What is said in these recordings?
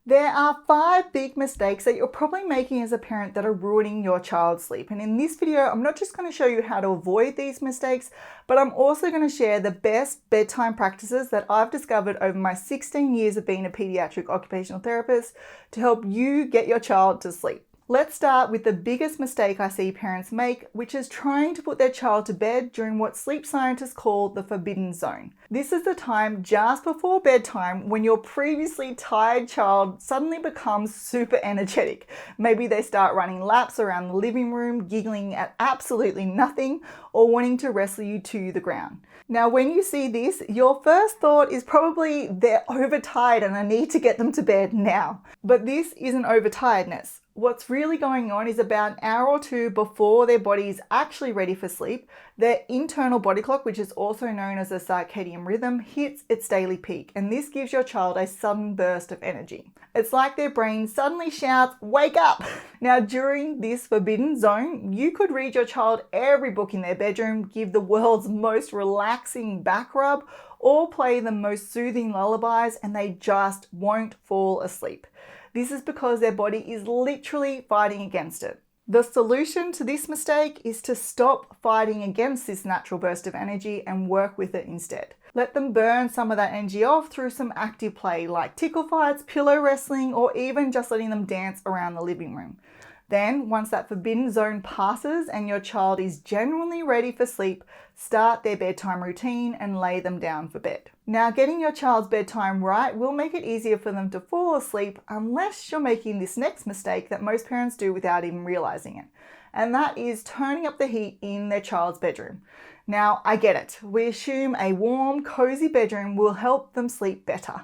There are 5 big mistakes that you're probably making as a parent that are ruining your child's sleep. And in this video, I'm not just going to show you how to avoid these mistakes, but I'm also going to share the best bedtime practices that I've discovered over my 16 years of being a pediatric occupational therapist to help you get your child to sleep. Let's start with the biggest mistake I see parents make, which is trying to put their child to bed during what sleep scientists call the forbidden zone. This is the time just before bedtime when your previously tired child suddenly becomes super energetic. Maybe they start running laps around the living room, giggling at absolutely nothing, or wanting to wrestle you to the ground. Now, when you see this, your first thought is probably they're overtired and I need to get them to bed now. But this isn't overtiredness. What's really going on is about an hour or two before their body is actually ready for sleep, their internal body clock, which is also known as a circadian rhythm, hits its daily peak, and this gives your child a sudden burst of energy. It's like their brain suddenly shouts, "Wake up!" Now, during this forbidden zone, you could read your child every book in their bedroom, give the world's most relaxing back rub, or play the most soothing lullabies, and they just won't fall asleep. This is because their body is literally fighting against it. The solution to this mistake is to stop fighting against this natural burst of energy and work with it instead. Let them burn some of that energy off through some active play like tickle fights, pillow wrestling, or even just letting them dance around the living room. Then, once that forbidden zone passes and your child is genuinely ready for sleep, start their bedtime routine and lay them down for bed. Now, getting your child's bedtime right will make it easier for them to fall asleep unless you're making this next mistake that most parents do without even realizing it. And that is turning up the heat in their child's bedroom. Now, I get it. We assume a warm, cozy bedroom will help them sleep better.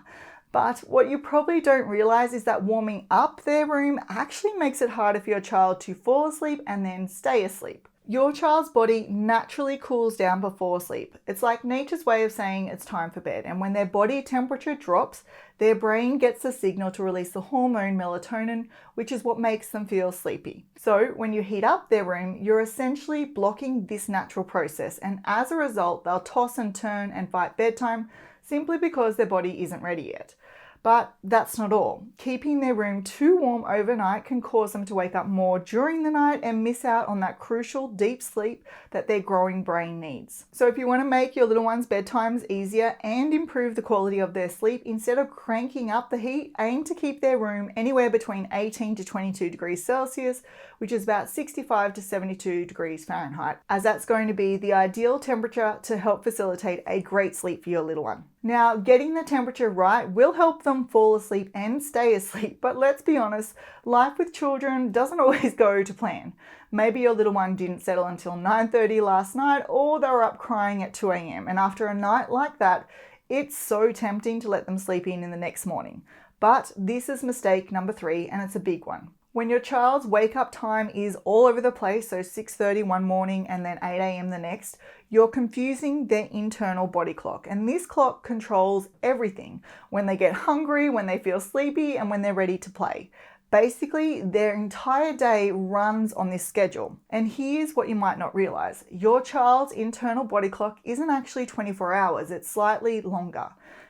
But what you probably don't realize is that warming up their room actually makes it harder for your child to fall asleep and then stay asleep. Your child's body naturally cools down before sleep. It's like nature's way of saying it's time for bed. And when their body temperature drops, their brain gets the signal to release the hormone melatonin, which is what makes them feel sleepy. So when you heat up their room, you're essentially blocking this natural process. And as a result, they'll toss and turn and fight bedtime simply because their body isn't ready yet. But that's not all. Keeping their room too warm overnight can cause them to wake up more during the night and miss out on that crucial deep sleep that their growing brain needs. So if you want to make your little ones' bedtimes easier and improve the quality of their sleep, instead of cranking up the heat, aim to keep their room anywhere between 18 to 22 degrees Celsius, which is about 65 to 72 degrees Fahrenheit, as that's going to be the ideal temperature to help facilitate a great sleep for your little one. Now, getting the temperature right will help them fall asleep and stay asleep, but let's be honest, life with children doesn't always go to plan. Maybe your little one didn't settle until 9:30 last night, or they were up crying at 2 a.m. And after a night like that, it's so tempting to let them sleep in the next morning. But this is mistake number 3, and it's a big one. When your child's wake-up time is all over the place, so 6:30 one morning and then 8 a.m. the next, you're confusing their internal body clock. And this clock controls everything: when they get hungry, when they feel sleepy, and when they're ready to play. Basically, their entire day runs on this schedule. And here's what you might not realize. Your child's internal body clock isn't actually 24 hours, it's slightly longer.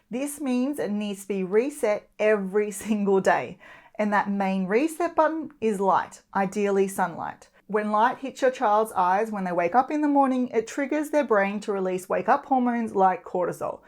This means it needs to be reset every single day. And that main reset button is light, ideally sunlight. When light hits your child's eyes when they wake up in the morning, it triggers their brain to release wake-up hormones like cortisol.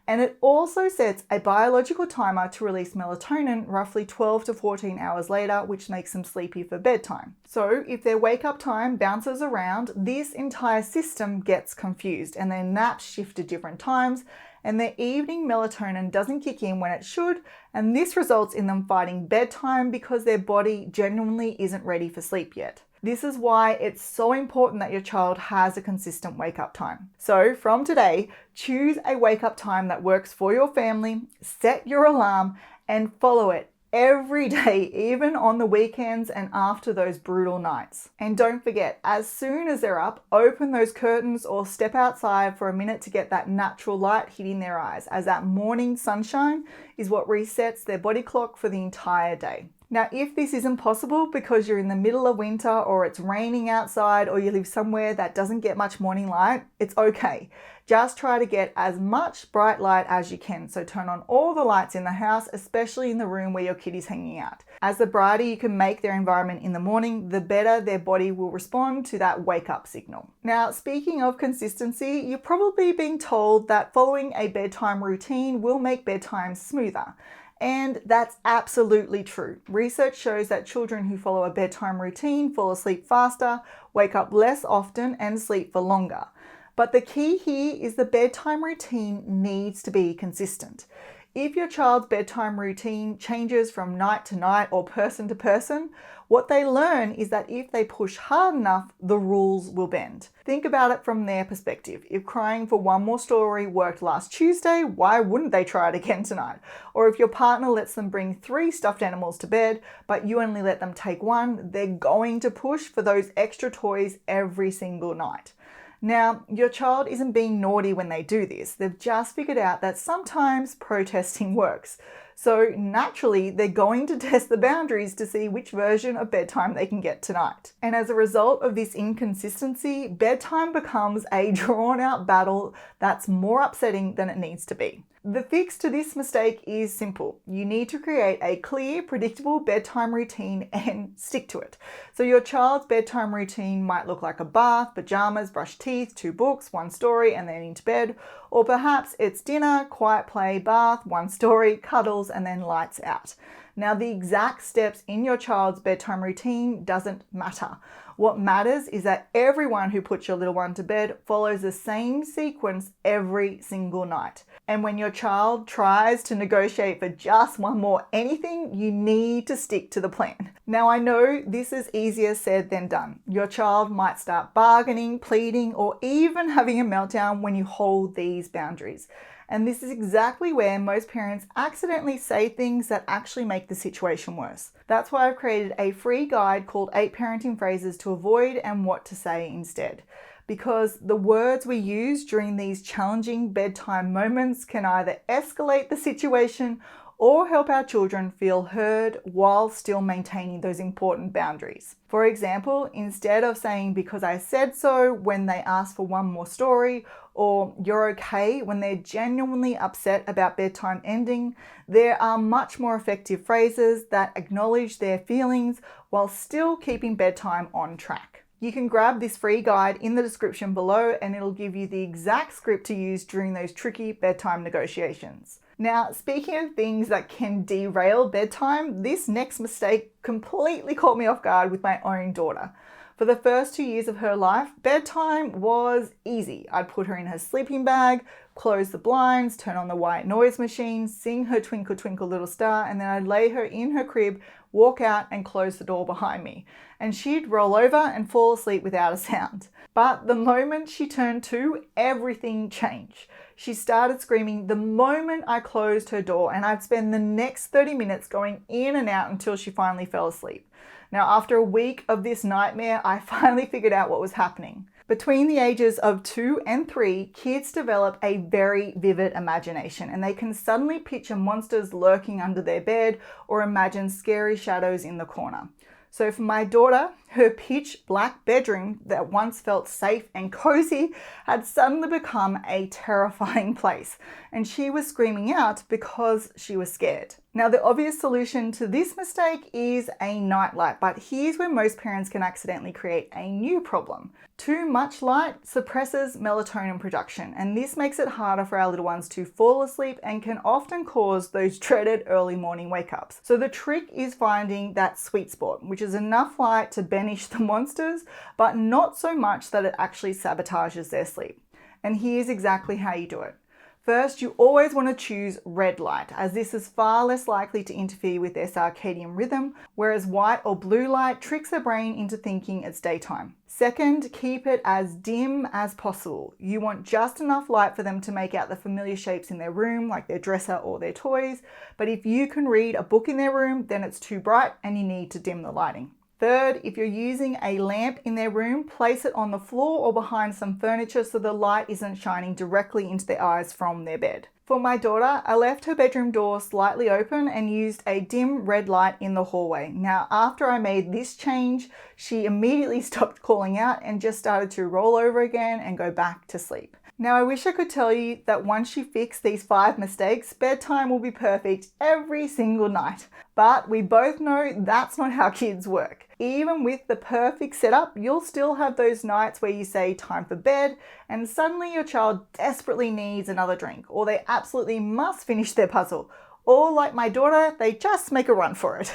And it also sets a biological timer to release melatonin roughly 12 to 14 hours later, which makes them sleepy for bedtime. So if their wake-up time bounces around, this entire system gets confused and their naps shift to different times, and their evening melatonin doesn't kick in when it should, and this results in them fighting bedtime because their body genuinely isn't ready for sleep yet. This is why it's so important that your child has a consistent wake-up time. So from today, choose a wake-up time that works for your family, set your alarm, and follow it every day, even on the weekends and after those brutal nights. And don't forget, as soon as they're up, open those curtains or step outside for a minute to get that natural light hitting their eyes, as that morning sunshine is what resets their body clock for the entire day. Now, if this isn't possible because you're in the middle of winter or it's raining outside or you live somewhere that doesn't get much morning light, it's okay. Just try to get as much bright light as you can. So turn on all the lights in the house, especially in the room where your kid is hanging out. As the brighter you can make their environment in the morning, the better their body will respond to that wake up signal. Now, speaking of consistency, you're probably being told that following a bedtime routine will make bedtime smoother. And that's absolutely true. Research shows that children who follow a bedtime routine fall asleep faster, wake up less often, and sleep for longer. But the key here is the bedtime routine needs to be consistent. If your child's bedtime routine changes from night to night or person to person, what they learn is that if they push hard enough, the rules will bend. Think about it from their perspective. If crying for one more story worked last Tuesday, why wouldn't they try it again tonight? Or if your partner lets them bring 3 stuffed animals to bed, but you only let them take 1, they're going to push for those extra toys every single night. Now, your child isn't being naughty when they do this. They've just figured out that sometimes protesting works. So naturally, they're going to test the boundaries to see which version of bedtime they can get tonight. And as a result of this inconsistency, bedtime becomes a drawn-out battle that's more upsetting than it needs to be. The fix to this mistake is simple. You need to create a clear, predictable bedtime routine and stick to it. So your child's bedtime routine might look like a bath, pajamas, brush teeth, 2 books, 1 story, and then into bed. Or perhaps it's dinner, quiet play, bath, 1 story, cuddles, and then lights out. Now, the exact steps in your child's bedtime routine doesn't matter. What matters is that everyone who puts your little one to bed follows the same sequence every single night. And when your child tries to negotiate for just 1 more anything, you need to stick to the plan. Now, I know this is easier said than done. Your child might start bargaining, pleading, or even having a meltdown when you hold these boundaries. And this is exactly where most parents accidentally say things that actually make the situation worse. That's why I've created a free guide called 8 Parenting Phrases to Avoid and What to Say Instead. Because the words we use during these challenging bedtime moments can either escalate the situation or help our children feel heard while still maintaining those important boundaries. For example, instead of saying "because I said so" when they ask for 1 more story, or "you're okay" when they're genuinely upset about bedtime ending, there are much more effective phrases that acknowledge their feelings while still keeping bedtime on track. You can grab this free guide in the description below and it'll give you the exact script to use during those tricky bedtime negotiations. Now, speaking of things that can derail bedtime, this next mistake completely caught me off guard with my own daughter. For the first 2 years of her life, bedtime was easy. I'd put her in her sleeping bag, close the blinds, turn on the white noise machine, sing her Twinkle Twinkle Little Star, and then I'd lay her in her crib, walk out and close the door behind me. And she'd roll over and fall asleep without a sound. But the moment she turned 2, everything changed. She started screaming the moment I closed her door, and I'd spend the next 30 minutes going in and out until she finally fell asleep. Now, after a week of this nightmare, I finally figured out what was happening. Between the ages of 2 and 3, kids develop a very vivid imagination, and they can suddenly picture monsters lurking under their bed or imagine scary shadows in the corner. So for my daughter, her pitch black bedroom that once felt safe and cozy had suddenly become a terrifying place, and she was screaming out because she was scared. Now, the obvious solution to this mistake is a nightlight, but here's where most parents can accidentally create a new problem. Too much light suppresses melatonin production, and this makes it harder for our little ones to fall asleep and can often cause those dreaded early morning wake-ups. So the trick is finding that sweet spot, which is enough light to banish the monsters, but not so much that it actually sabotages their sleep. And here's exactly how you do it. First, you always want to choose red light, as this is far less likely to interfere with their circadian rhythm, whereas white or blue light tricks their brain into thinking it's daytime. Second, keep it as dim as possible. You want just enough light for them to make out the familiar shapes in their room, like their dresser or their toys, but if you can read a book in their room, then it's too bright and you need to dim the lighting. Third, if you're using a lamp in their room, place it on the floor or behind some furniture so the light isn't shining directly into their eyes from their bed. For my daughter, I left her bedroom door slightly open and used a dim red light in the hallway. Now, after I made this change, she immediately stopped calling out and just started to roll over again and go back to sleep. Now, I wish I could tell you that once you fix these 5 mistakes, bedtime will be perfect every single night. But we both know that's not how kids work. Even with the perfect setup, you'll still have those nights where you say time for bed and suddenly your child desperately needs another drink, or they absolutely must finish their puzzle. Or like my daughter, they just make a run for it.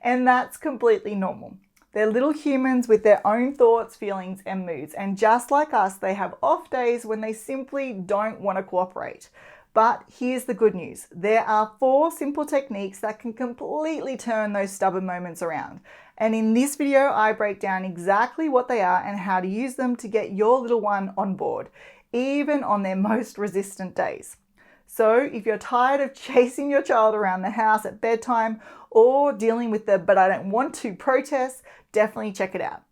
And that's completely normal. They're little humans with their own thoughts, feelings, and moods. And just like us, they have off days when they simply don't want to cooperate. But here's the good news. There are 4 simple techniques that can completely turn those stubborn moments around. And in this video, I break down exactly what they are and how to use them to get your little one on board, even on their most resistant days. So if you're tired of chasing your child around the house at bedtime or dealing with the "but I don't want to" protest, definitely check it out.